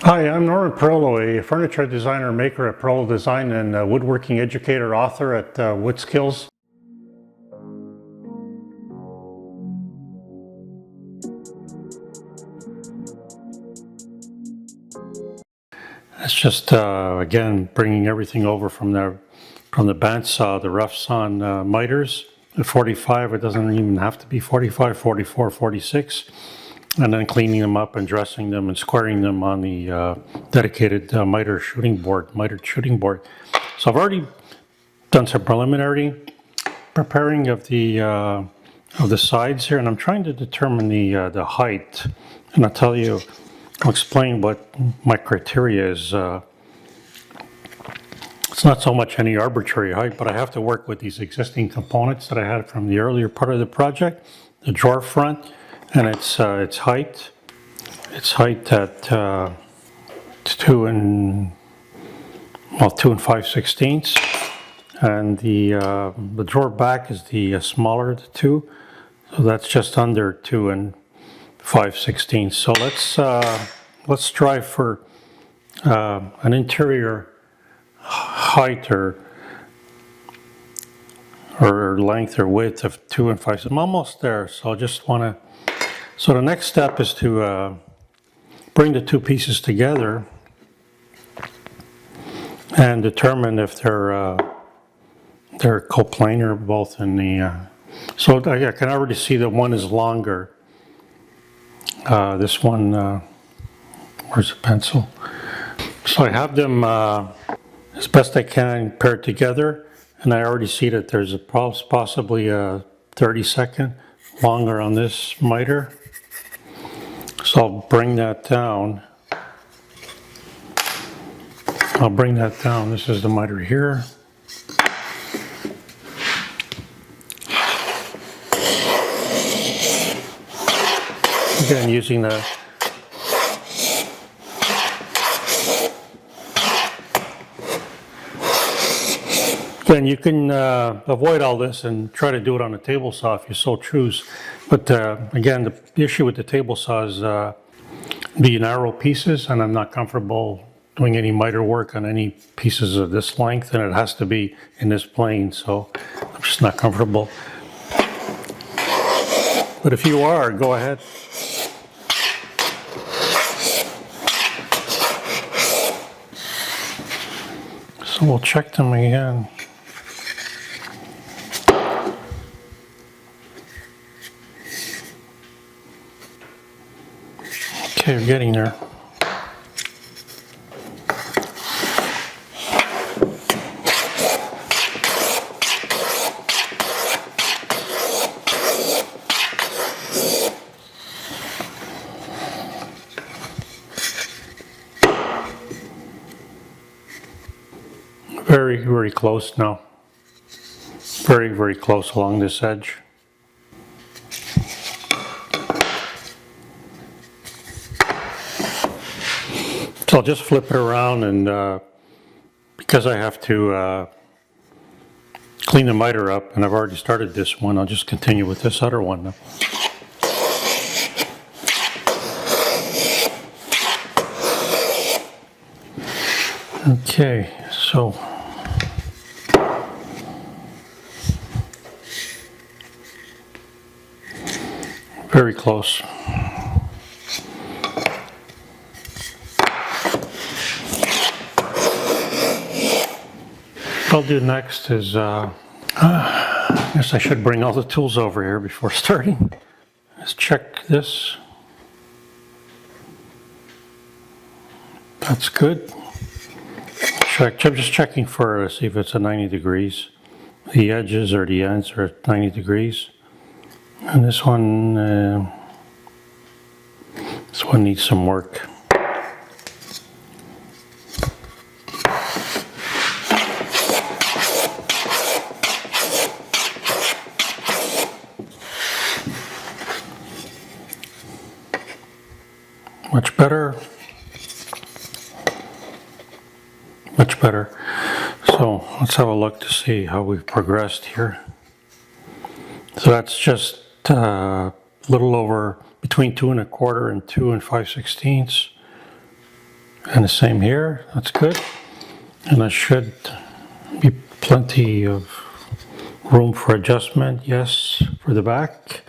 Hi, I'm Norman Perlo, a furniture designer maker at Perlo Design and a woodworking educator author at WoodSkills. It's just again bringing everything over from the bandsaw, the roughs on miters. At 45, it doesn't even have to be 45, 44, 46. And then cleaning them up and dressing them and squaring them on the dedicated mitered shooting board. So I've already done some preliminary preparing of the sides here, and I'm trying to determine the height. And I'll explain what my criteria is. It's not so much any arbitrary height, but I have to work with these existing components that I had from the earlier part of the project, the drawer front, and its height. Its height at 2 and 5/16, and the drawer back is the smaller of the two, so that's just under 2 and 5/16. So let's strive for an interior height or length or width of 2 and 5. I'm almost there, so I just want to. So the next step is to bring the two pieces together and determine if they're coplanar both in the. So I can already see that one is longer. This one, where's the pencil? So I have them as best I can paired together, and I already see that there's possibly a 30-second longer on this miter. So I'll bring that down. This is the miter here. Again, using the Then you can avoid all this and try to do it on a table saw if you so choose. But again, the issue with the table saw is the narrow pieces, and I'm not comfortable doing any miter work on any pieces of this length, and it has to be in this plane, so I'm just not comfortable. But if you are, go ahead. So we'll check them again. Okay, we're getting there. Very, very close now. Very, very close along this edge. So I'll just flip it around, and because I have to clean the miter up, and I've already started this one, I'll just continue with this other one now. Okay, so very close. What I'll do next is, I guess I should bring all the tools over here before starting. Let's check this. That's good. I'm just checking for see if it's a 90 degrees. The edges or the ends are 90 degrees. And this one needs some work. Much better. Much better. So let's have a look to see how we've progressed here. So that's just a little over between 2 1/4 and 2 5/16. And the same here, that's good. And there should be plenty of room for adjustment, yes, for the back.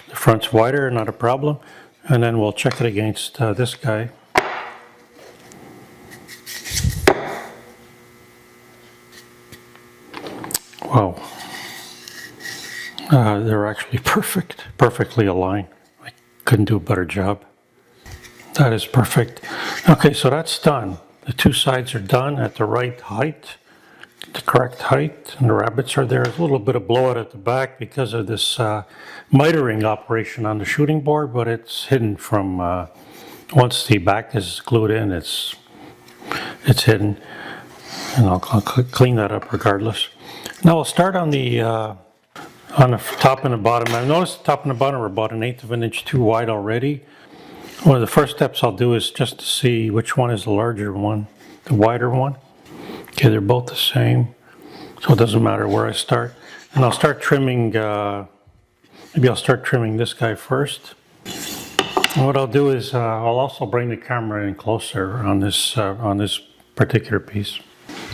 The front's wider, not a problem. And then we'll check it against this guy. Wow. They're actually perfectly aligned. I couldn't do a better job. That is perfect. Okay, so that's done. The two sides are done at the right height, the correct height, and the rabbets are there. There's a little bit of blowout at the back because of this mitering operation on the shooting board, but it's hidden from, once the back is glued in, it's hidden. And I'll clean that up regardless. Now we'll start on the top and the bottom. I've noticed the top and the bottom are about 1/8 of an inch too wide already. One of the first steps I'll do is just to see which one is the larger one, the wider one. Okay, they're both the same, so it doesn't matter where I start. And I'll start trimming, maybe I'll start trimming this guy first. And what I'll do is I'll also bring the camera in closer on this particular piece.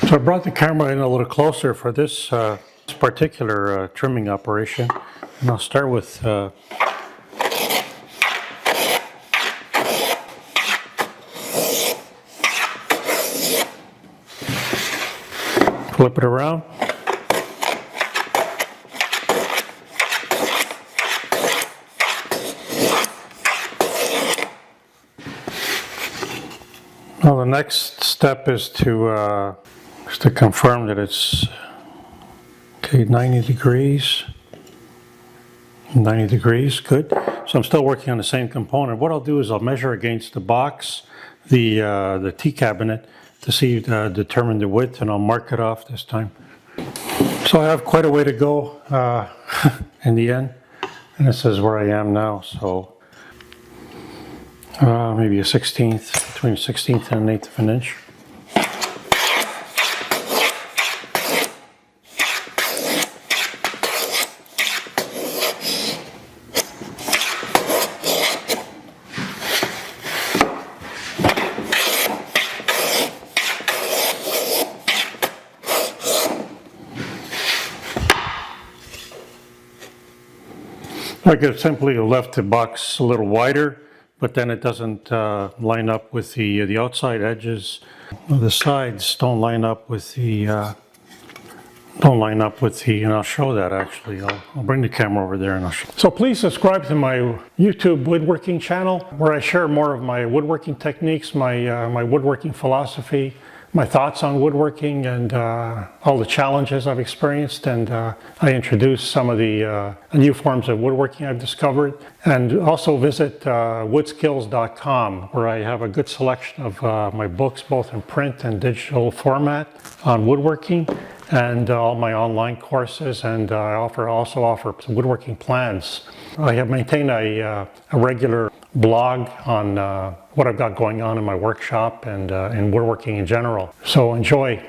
So I brought the camera in a little closer for this particular trimming operation. And I'll start with flip it around. Now the next step is to confirm that it's okay, 90 degrees. 90 degrees, good. So I'm still working on the same component. What I'll do is I'll measure against the box, the T-cabinet, to see, determine the width, and I'll mark it off this time. So I have quite a way to go in the end, and this is where I am now. So maybe a 1/16, between a 1/16 and 1/8 of an inch. I could have simply left the box a little wider, but then it doesn't line up with the outside edges. The sides don't line up with the, and I'll show that actually. I'll bring the camera over there and I'll show. So please subscribe to my YouTube woodworking channel, where I share more of my woodworking techniques, my woodworking philosophy, my thoughts on woodworking, and all the challenges I've experienced, and I introduce some of the new forms of woodworking I've discovered. And also visit woodskills.com, where I have a good selection of my books, both in print and digital format, on woodworking, and all my online courses, and I also offer some woodworking plans. I have maintained a regular blog on what I've got going on in my workshop and in woodworking in general. So enjoy.